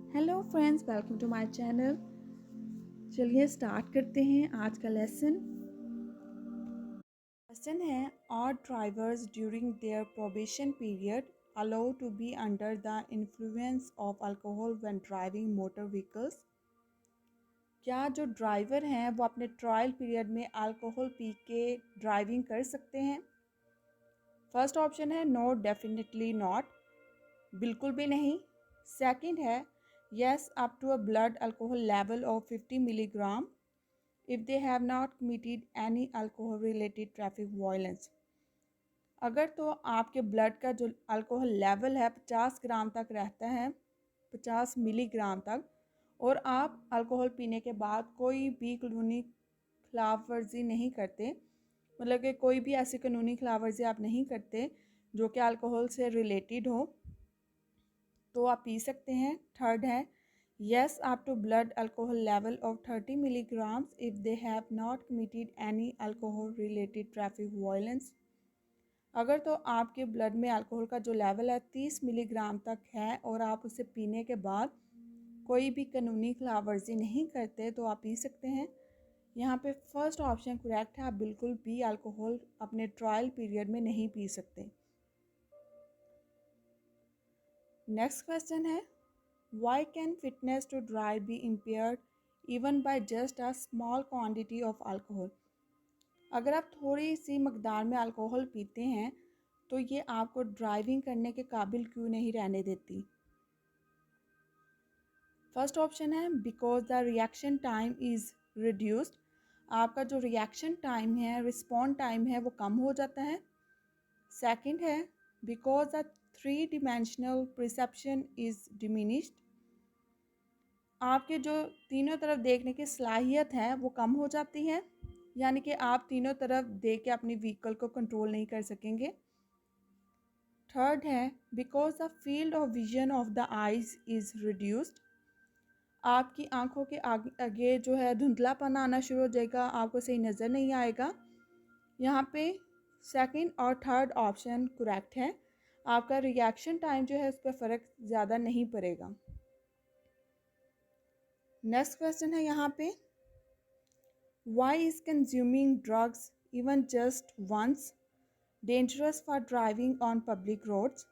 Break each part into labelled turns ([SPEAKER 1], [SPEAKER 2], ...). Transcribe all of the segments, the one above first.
[SPEAKER 1] Hello friends, welcome to my channel. चलिए start करते हैं आज का लेसन। क्वेश्चन है, are drivers during their probation period allow to be under the influence of alcohol when driving motor vehicles? क्या जो driver हैं वो अपने ट्रायल पीरियड में अल्कोहल पी के ड्राइविंग कर सकते हैं? फर्स्ट ऑप्शन है नो, डेफिनेटली नॉट, बिल्कुल भी नहीं। सेकंड है yes up to a blood alcohol level of 50 milligram if they have not committed any alcohol related traffic violence। अगर तो आपके ब्लड का जो अल्कोहल लेवल है 50 ग्राम तक रहता है, 50 मिलीग्राम तक, और आप अल्कोहल पीने के बाद कोई भी कानूनी खिलाफ वर्जी नहीं करते, मतलब कि कोई भी ऐसी कानूनी खिलाफ वर्जी आप नहीं करते जो कि अल्कोहल से रिलेटेड हो, तो आप पी सकते हैं। थर्ड है yes up to blood alcohol level of 30 milligrams if they have not committed any alcohol related traffic violence। अगर तो आपके ब्लड में अल्कोहल का जो लेवल है 30 मिलीग्राम तक है और आप उसे पीने के बाद कोई भी कानूनी खिलाफ वर्जी नहीं करते तो आप पी सकते हैं। यहाँ पे फर्स्ट ऑप्शन करेक्ट है, आप बिल्कुल भी अल्कोहल अपने ट्रायल पीरियड में नहीं पी सकते। नेक्स्ट क्वेश्चन है, why can fitness to drive be impaired even by just a small quantity of alcohol? अगर आप थोड़ी सी मकदार में अल्कोहल पीते हैं तो ये आपको ड्राइविंग करने के काबिल क्यों नहीं रहने देती? फर्स्ट ऑप्शन है because the reaction time is reduced, आपका जो रिएक्शन टाइम है, रिस्पॉन्ड टाइम है, वो कम हो जाता है। सेकंड है because the three dimensional perception is diminished, आपके जो तीनों तरफ देखने की सलाहियत है वो कम हो जाती है, यानी कि आप तीनों तरफ देख के अपनी व्हीकल को कंट्रोल नहीं कर सकेंगे। थर्ड है because the field of vision of the eyes is reduced, आपकी आंखों के आगे जो है धुंधलापन आना शुरू हो जाएगा, आपको सही नज़र नहीं आएगा। यहाँ पे सेकंड और थर्ड ऑप्शन करेक्ट है, आपका रिएक्शन टाइम जो है उस पर फ़र्क ज़्यादा नहीं पड़ेगा। नेक्स्ट क्वेश्चन है यहाँ पे, why is consuming drugs even just once dangerous for driving on public roads?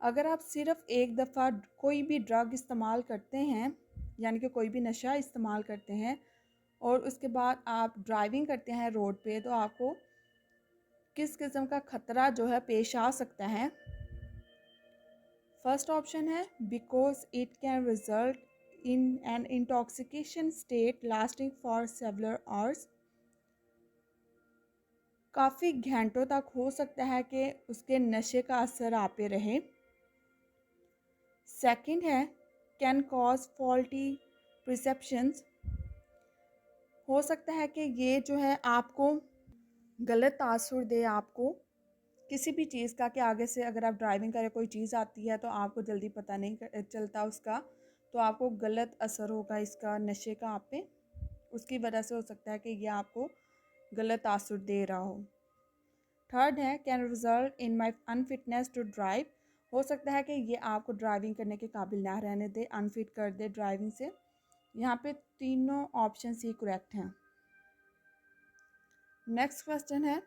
[SPEAKER 1] अगर आप सिर्फ एक दफ़ा कोई भी ड्रग इस्तेमाल करते हैं, यानी कि कोई भी नशा इस्तेमाल करते हैं और उसके बाद आप ड्राइविंग करते हैं रोड पे, तो आपको किस किस्म का ख़तरा जो है पेश आ सकता है? फर्स्ट ऑप्शन है because it can result in an intoxication state lasting for several hours, काफ़ी घंटों तक हो सकता है कि उसके नशे का असर आप पे रहे। सेकंड है कैन कॉज फॉल्टी परसेप्शंस, हो सकता है कि ये जो है आपको गलत तासुर दे, आपको किसी भी चीज़ का, कि आगे से अगर आप ड्राइविंग करें कोई चीज़ आती है तो आपको जल्दी पता नहीं चलता उसका, तो आपको गलत असर होगा इसका नशे का आप पे, उसकी वजह से हो सकता है कि ये आपको गलत तासुर दे रहा हो। थर्ड है can result in my unfitness to drive, हो सकता है कि ये आपको ड्राइविंग करने के काबिल ना रहने दे, अनफिट कर दे ड्राइविंग से। यहाँ पे तीनों ऑप्शन ही करेक्ट हैं। नेक्स्ट क्वेश्चन है,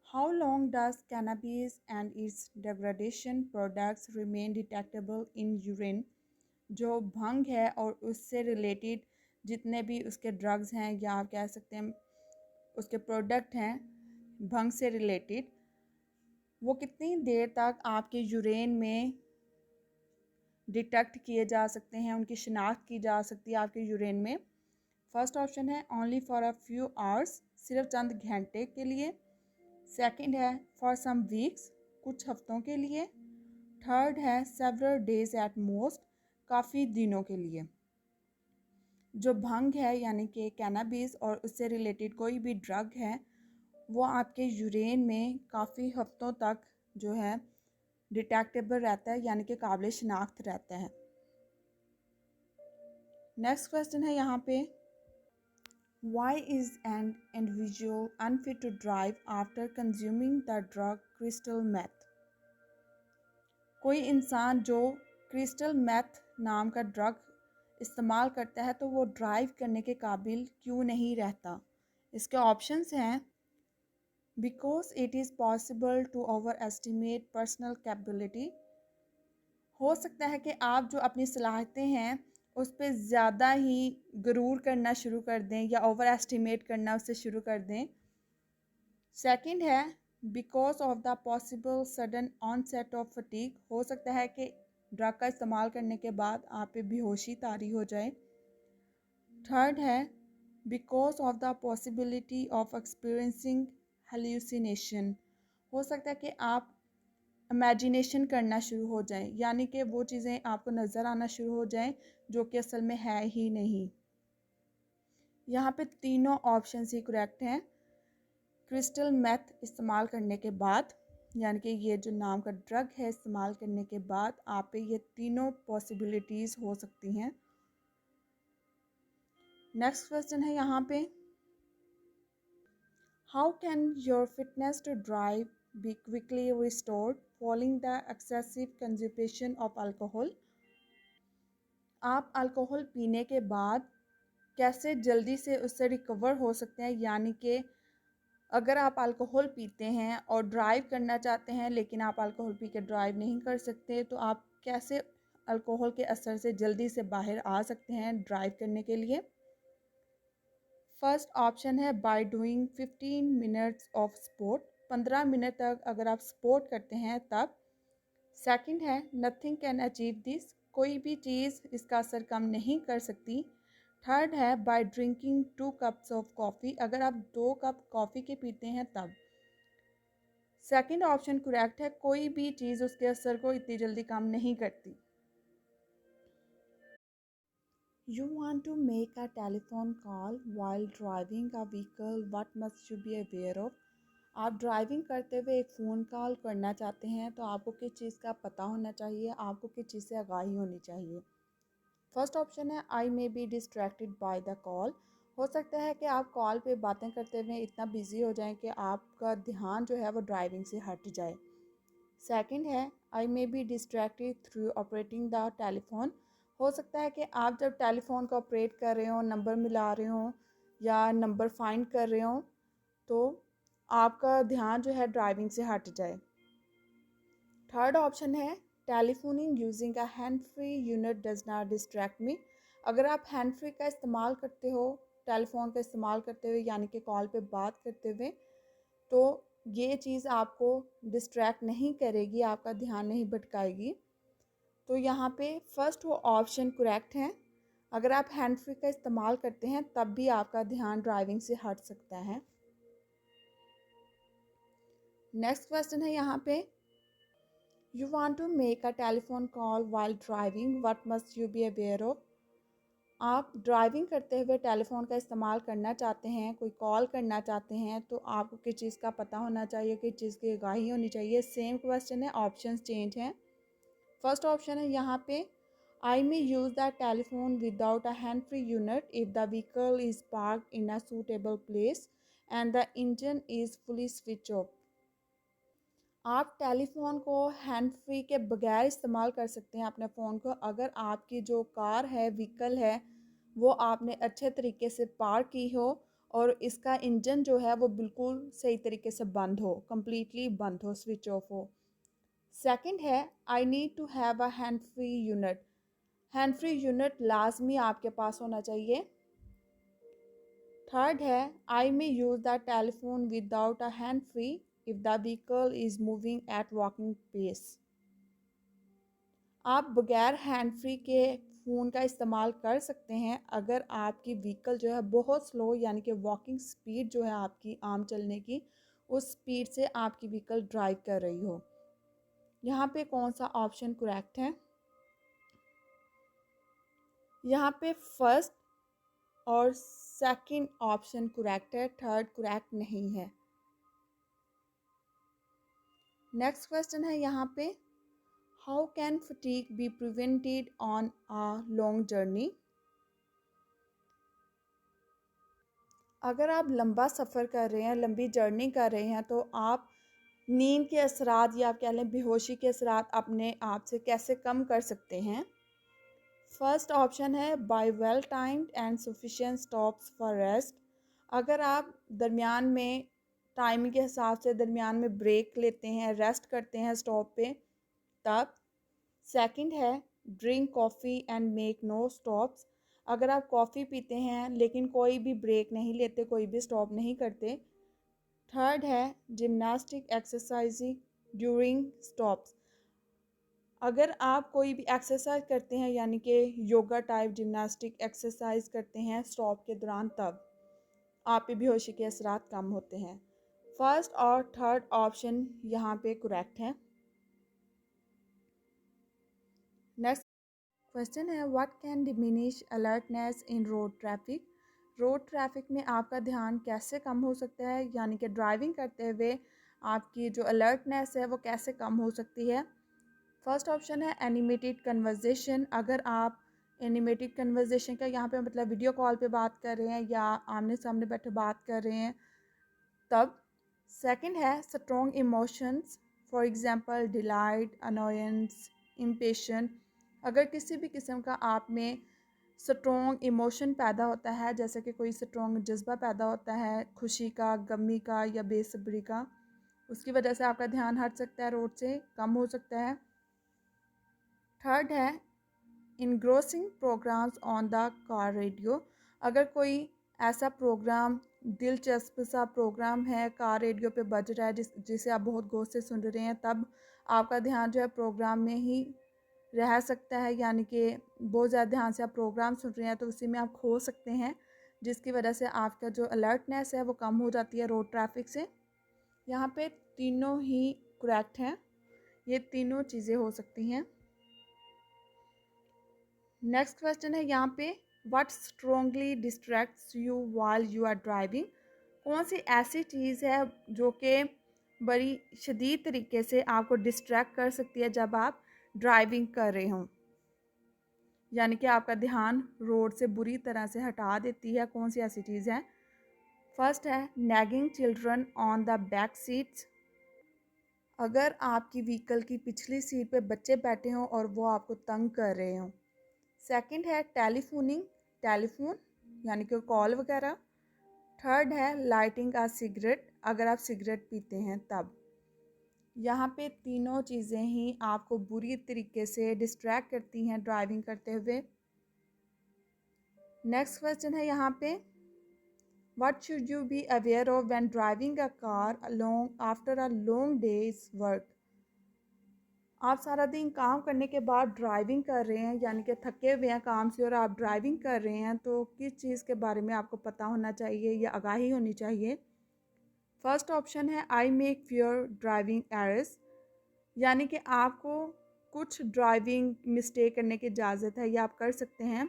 [SPEAKER 1] how long does cannabis and it's degradation products remain detectable in urine? जो भंग है और उससे रिलेटेड जितने भी उसके ड्रग्स हैं या आप कह सकते हैं उसके प्रोडक्ट हैं भंग से रिलेटेड, वो कितनी देर तक आपके यूरेन में डिटेक्ट किए जा सकते हैं, उनकी शिनाख्त की जा सकती है आपके यूरेन में? फर्स्ट ऑप्शन है only for a few hours, सिर्फ चंद घंटे के लिए। सेकंड है फॉर सम वीक्स, कुछ हफ्तों के लिए। थर्ड है सेवरल डेज एट मोस्ट, काफ़ी दिनों के लिए। जो भंग है यानी कि कैनाबीस और उससे रिलेटेड कोई भी ड्रग है वो आपके यूरेन में काफ़ी हफ्तों तक जो है डिटेक्टेबल रहता है, यानी कि काबिल शनाख्त रहता है। नेक्स्ट क्वेश्चन है यहाँ पे, why is an individual unfit to drive after consuming the drug crystal meth? कोई इंसान जो क्रिस्टल मैथ नाम का ड्रग इस्तेमाल करता है तो वो ड्राइव करने के काबिल क्यों नहीं रहता? इसके ऑप्शंस हैं because it is possible to overestimate personal capability. हो सकता है कि आप जो अपनी सलाहियतें हैं उस पर ज़्यादा ही गरूर करना शुरू कर दें या ओवर एस्टिमेट करना उससे शुरू कर दें। सेकंड है because of the possible sudden onset of fatigue. हो सकता है कि ड्रग का इस्तेमाल करने के बाद आप पे बेहोशी तारी हो जाए। थर्ड है because of the possibility of experiencing hallucination. हो सकता है कि आप इमेजिनेशन करना शुरू हो जाएं, यानी कि वो चीज़ें आपको नज़र आना शुरू हो जाएं जो कि असल में है ही नहीं। यहाँ पे तीनों ऑप्शन ही करेक्ट हैं। क्रिस्टल मेथ इस्तेमाल करने के बाद, यानी कि ये जो नाम का ड्रग है इस्तेमाल करने के बाद आप पे ये तीनों पॉसिबिलिटीज़ हो सकती हैं। नेक्स्ट क्वेश्चन है यहाँ पे how can your fitness to drive be quickly restored following the excessive consumption of alcohol. आप अल्कोहल पीने के बाद कैसे जल्दी से उससे रिकवर हो सकते हैं, यानी कि अगर आप अल्कोहल पीते हैं और ड्राइव करना चाहते हैं लेकिन आप अल्कोहल पी के ड्राइव नहीं कर सकते तो आप कैसे अल्कोहल के असर से जल्दी से बाहर आ सकते हैं ड्राइव करने के लिए। फर्स्ट ऑप्शन है by doing 15 minutes of sport. 15 minute तक अगर आप स्पोर्ट करते हैं तब। सेकंड है नथिंग कैन अचीव दिस। कोई भी चीज़ इसका असर कम नहीं कर सकती। थर्ड है by drinking 2 cups of coffee. अगर आप 2 कप कॉफ़ी के पीते हैं तब। सेकंड ऑप्शन करेक्ट है, कोई भी चीज़ उसके असर को इतनी जल्दी कम नहीं करती। You want to make a telephone call while driving a vehicle, what must you be aware of? आप ड्राइविंग करते हुए एक फ़ोन कॉल करना चाहते हैं तो आपको किस चीज़ का पता होना चाहिए, आपको किस चीज़ से आगाही होनी चाहिए। फर्स्ट ऑप्शन है I may be distracted by the call. हो सकता है कि आप कॉल पे बातें करते हुए इतना बिजी हो जाएं कि आपका ध्यान जो है वो ड्राइविंग से हट जाए। सेकंड है I may be distracted through operating the telephone. हो सकता है कि आप जब टेलीफोन को ऑपरेट कर रहे हो, नंबर मिला रहे हो या नंबर फाइंड कर रहे हो तो आपका ध्यान जो है ड्राइविंग से हट जाए। थर्ड ऑप्शन है telephoning using a hand free unit does not distract me. अगर आप हैंड फ्री का इस्तेमाल करते हो, टेलीफोन का इस्तेमाल करते हुए यानी कि कॉल पे बात करते हुए, तो ये चीज़ आपको डिस्ट्रैक्ट नहीं करेगी, आपका ध्यान नहीं भटकाएगी। तो यहाँ पे फर्स्ट वो ऑप्शन करेक्ट है। अगर आप हैंड फ्री का इस्तेमाल करते हैं तब भी आपका ध्यान ड्राइविंग से हट सकता है। नेक्स्ट क्वेश्चन है यहाँ पे you want to make a telephone call while driving, what must you be aware of. आप ड्राइविंग करते हुए टेलीफोन का इस्तेमाल करना चाहते हैं, कोई कॉल करना चाहते हैं तो आपको किस चीज़ का पता होना चाहिए, किस चीज़ की आगाही होनी चाहिए। सेम क्वेश्चन है, ऑप्शंस चेंज हैं। फर्स्ट ऑप्शन है यहाँ पे I may use the telephone without a hand free unit if the vehicle is park in a suitable place and the engine is fully switch off. आप telephone को hand free के बगैर इस्तेमाल कर सकते हैं अपने फ़ोन को, अगर आपकी जो कार है, व्हीकल है, वो आपने अच्छे तरीके से पार्क की हो और इसका इंजन जो है वो बिल्कुल सही तरीके से बंद हो, कम्प्लीटली बंद हो, स्विच ऑफ हो। सेकंड है I need to have a hand free unit. Hand free unit लाजमी आपके पास होना चाहिए। थर्ड है I may use the telephone without a hand free if the vehicle is moving at walking pace. आप बगैर हैंड फ्री के phone का इस्तेमाल कर सकते हैं अगर आपकी व्हीकल जो है बहुत स्लो, यानी कि वॉकिंग स्पीड जो है आपकी आम चलने की, उस स्पीड से आपकी व्हीकल ड्राइव कर रही हो। यहाँ पे कौन सा ऑप्शन करेक्ट है? यहाँ पे फर्स्ट और सेकंड ऑप्शन करेक्ट है, थर्ड करेक्ट नहीं है। नेक्स्ट क्वेश्चन है यहाँ पे how can fatigue be prevented on a long journey. अगर आप लंबा सफ़र कर रहे हैं, लंबी जर्नी कर रहे हैं तो आप नींद के असरात या आप कह लें बेहोशी के असरात अपने आप से कैसे कम कर सकते हैं। फर्स्ट ऑप्शन है by well timed and sufficient stops for rest. अगर आप दरमियान में टाइम के हिसाब से दरमियान में ब्रेक लेते हैं, रेस्ट करते हैं स्टॉप पे, तब। सेकंड है drink coffee and make no stops. अगर आप कॉफ़ी पीते हैं लेकिन कोई भी ब्रेक नहीं लेते, कोई भी स्टॉप नहीं करते। थर्ड है जिमनास्टिक एक्सरसाइजिंग ड्यूरिंग स्टॉप्स। अगर आप कोई भी एक्सरसाइज करते हैं यानी कि योगा टाइप जिमनास्टिक एक्सरसाइज करते हैं स्टॉप के दौरान, तब आप पे बेहोशी के असरात कम होते हैं। फर्स्ट और थर्ड ऑप्शन यहाँ पे करेक्ट है। नेक्स्ट क्वेश्चन है what can diminish alertness in road traffic. Road traffic में आपका ध्यान कैसे कम हो सकता है, यानी कि ड्राइविंग करते हुए आपकी जो अलर्टनेस है वो कैसे कम हो सकती है। फर्स्ट ऑप्शन है एनिमेटेड कन्वर्जेशन। अगर आप एनिमेटेड कन्वर्जेशन का यहाँ पे मतलब वीडियो कॉल पे बात कर रहे हैं या आमने सामने बैठे बात कर रहे हैं, तब। सेकंड है strong emotions, for example delight, annoyance, impatient. अगर किसी भी किस्म का आप में स्ट्रॉन्ग इमोशन पैदा होता है, जैसे कि कोई स्ट्रॉन्ग जज्बा पैदा होता है खुशी का, गमी का या बेसब्री का, उसकी वजह से आपका ध्यान हट सकता है, रोड से कम हो सकता है। थर्ड है engrossing programmes on the car radio. अगर कोई ऐसा प्रोग्राम, दिलचस्प सा प्रोग्राम है कार रेडियो पे बज रहा है जिसे आप बहुत गौर से सुन रहे हैं, तब आपका ध्यान जो है प्रोग्राम में ही रह सकता है, यानी कि बहुत ज़्यादा ध्यान से आप प्रोग्राम सुन रहे हैं तो उसी में आप खो सकते हैं, जिसकी वजह से आपका जो अलर्टनेस है वो कम हो जाती है रोड ट्रैफिक से। यहाँ पे तीनों ही करेक्ट हैं, ये तीनों चीज़ें हो सकती हैं। नेक्स्ट क्वेश्चन है यहाँ पे what strongly distracts you while you are driving. कौन सी ऐसी चीज़ है जो कि बड़ी शदीद तरीके से आपको डिस्ट्रैक्ट कर सकती है जब आप ड्राइविंग कर रहे हों, यानी कि आपका ध्यान रोड से बुरी तरह से हटा देती है। कौन सी ऐसी चीज़ है। फर्स्ट है nagging children on the back seats. अगर आपकी व्हीकल की पिछली सीट पे बच्चे बैठे हों और वो आपको तंग कर रहे हों। सेकंड है टेलीफोनिंग, टेलीफोन यानी कि कॉल वगैरह। थर्ड है लाइटिंग अ सिगरेट, अगर आप सिगरेट पीते हैं तब। यहाँ पे तीनों चीज़ें ही आपको बुरी तरीके से डिस्ट्रैक्ट करती हैं ड्राइविंग करते हुए। नेक्स्ट क्वेश्चन है यहाँ पे what should you be aware of when driving a car along after a long days work. आप सारा दिन काम करने के बाद ड्राइविंग कर रहे हैं, यानी कि थके हुए हैं काम से और आप ड्राइविंग कर रहे हैं, तो किस चीज़ के बारे में आपको पता होना चाहिए या आगाही होनी चाहिए। फर्स्ट ऑप्शन है आई मेक फ्योर ड्राइविंग एरर्स, यानी कि आपको कुछ ड्राइविंग मिस्टेक करने की इजाज़त है या आप कर सकते हैं।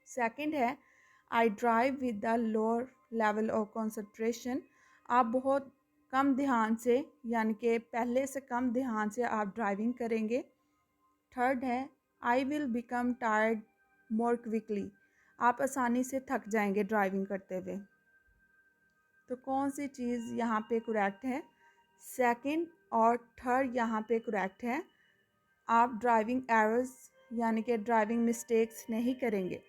[SPEAKER 1] सेकंड है I drive with the lower level of concentration, आप बहुत कम ध्यान से, यानी कि पहले से कम ध्यान से आप ड्राइविंग करेंगे। थर्ड है I will become tired more quickly, आप आसानी से थक जाएंगे ड्राइविंग करते हुए। तो कौन सी चीज़ यहाँ पे करेक्ट है। सेकंड और थर्ड यहाँ पे करेक्ट है, आप ड्राइविंग एरर्स यानी कि ड्राइविंग मिस्टेक्स नहीं करेंगे।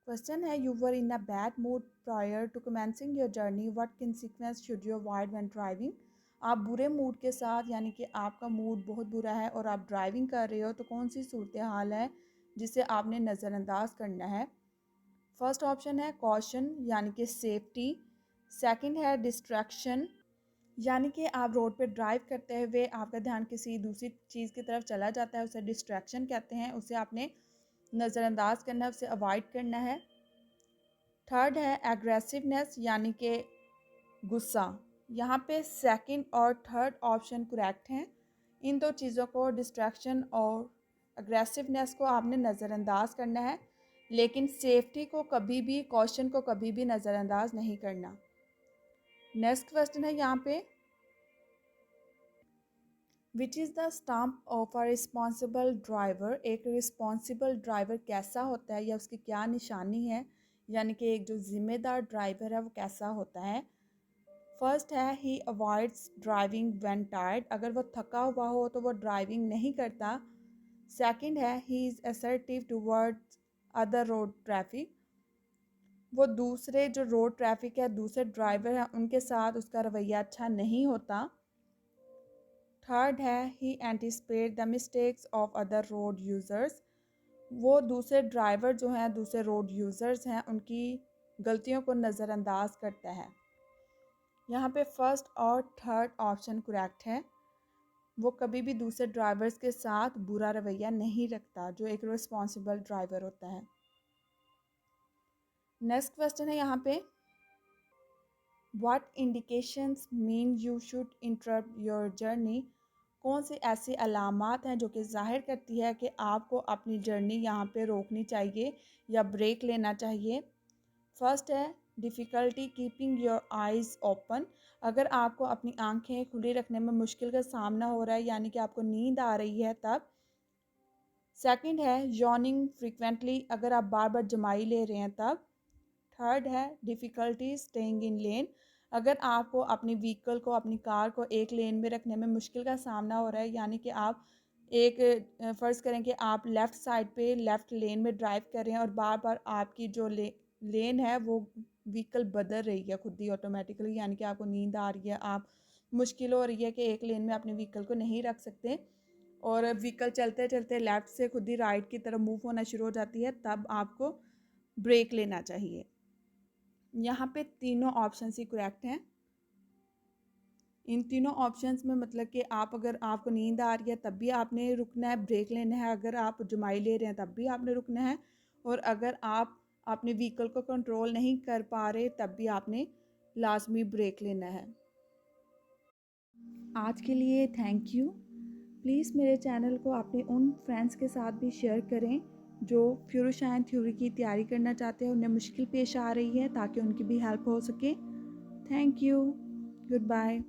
[SPEAKER 1] क्वेश्चन है you were in a bad mood prior to commencing your journey, what consequence should you avoid when driving. आप बुरे मूड के साथ, यानी कि आपका मूड बहुत बुरा है और आप ड्राइविंग कर रहे हो, तो कौन सी सूरत हाल है जिसे आपने नज़रअंदाज करना है। फर्स्ट ऑप्शन है कॉशन यानी कि सेफ्टी। सेकंड है डिस्ट्रैक्शन, यानी कि आप रोड पे ड्राइव करते हुए आपका ध्यान किसी दूसरी चीज़ की तरफ चला जाता है, उसे डिस्ट्रैक्शन कहते हैं, उसे आपने नज़रअंदाज करना है, उसे अवॉइड करना है। थर्ड है एग्रेसिवनेस यानी कि गुस्सा। यहाँ पे सेकंड और थर्ड ऑप्शन करेक्ट हैं। इन दो चीज़ों को, डिस्ट्रैक्शन और एग्रेसिवनेस को आपने नज़रअंदाज करना है, लेकिन सेफ्टी को कभी भी, कॉशन को कभी भी नज़रअंदाज नहीं करना। नेक्स्ट क्वेश्चन है यहाँ पे which is the stump of a responsible driver. एक रिस्पॉन्सिबल ड्राइवर कैसा होता है या उसकी क्या निशानी है, यानी कि एक जो ज़िम्मेदार ड्राइवर है वो कैसा होता है। फर्स्ट है ही अवॉइड्स ड्राइविंग व्हेन टायर्ड, अगर वो थका हुआ हो तो वो ड्राइविंग नहीं करता। सेकंड है he is assertive towards other road traffic, वो दूसरे जो रोड ट्रैफिक है, दूसरे ड्राइवर हैं, उनके साथ उसका रवैया अच्छा नहीं होता। थर्ड है he anticipate the mistakes of other road users, वो दूसरे ड्राइवर जो हैं, दूसरे रोड यूज़र्स हैं, उनकी गलतियों को नज़रअंदाज करता है। यहाँ पे फर्स्ट और थर्ड ऑप्शन करेक्ट है। वो कभी भी दूसरे ड्राइवर्स के साथ बुरा रवैया नहीं रखता, जो एक रिस्पॉन्सिबल ड्राइवर होता है। नेक्स्ट क्वेश्चन है यहाँ पे, what indications mean you should interrupt your journey, कौन सी ऐसी अलामात हैं जो कि ज़ाहिर करती है कि आपको अपनी जर्नी यहाँ पे रोकनी चाहिए या ब्रेक लेना चाहिए। फर्स्ट है difficulty keeping your eyes open, अगर आपको अपनी आंखें खुली रखने में मुश्किल का सामना हो रहा है, यानी कि आपको नींद आ रही है तब। सेकंड है यॉर्निंग फ्रीक्वेंटली, अगर आप बार बार जमाई ले रहे हैं तब। थर्ड है डिफ़िकल्टी स्टेइंग इन लेन, अगर आपको अपनी व्हीकल को, अपनी कार को एक लेन में रखने में मुश्किल का सामना हो रहा है, यानी कि आप एक फ़र्ज़ करें कि आप लेफ़्ट साइड पे लेफ़्ट लेन में ड्राइव कर रहे हैं और बार बार आपकी जो लेन है वो व्हीकल बदल रही है खुद ही ऑटोमेटिकली, यानी कि आपको नींद आ रही है, आप मुश्किल हो रही है कि एक लेन में अपने व्हीकल को नहीं रख सकते और व्हीकल चलते चलते लेफ़्ट से खुद ही राइट की तरफ मूव होना शुरू हो जाती है, तब आपको ब्रेक लेना चाहिए। यहाँ पे तीनों ऑप्शन ही करेक्ट हैं। इन तीनों ऑप्शंस में मतलब कि आप, अगर आपको नींद आ रही है तब भी आपने रुकना है, ब्रेक लेना है, अगर आप जमाई ले रहे हैं तब भी आपने रुकना है, और अगर आप अपने व्हीकल को कंट्रोल नहीं कर पा रहे तब भी आपने लाजमी ब्रेक लेना है। आज के लिए थैंक यू। प्लीज़ मेरे चैनल को अपने उन फ्रेंड्स के साथ भी शेयर करें जो फ्यूरोशाइन थ्योरी की तैयारी करना चाहते हैं, उन्हें मुश्किल पेश आ रही है, ताकि उनकी भी हेल्प हो सके। Thank you. Good bye.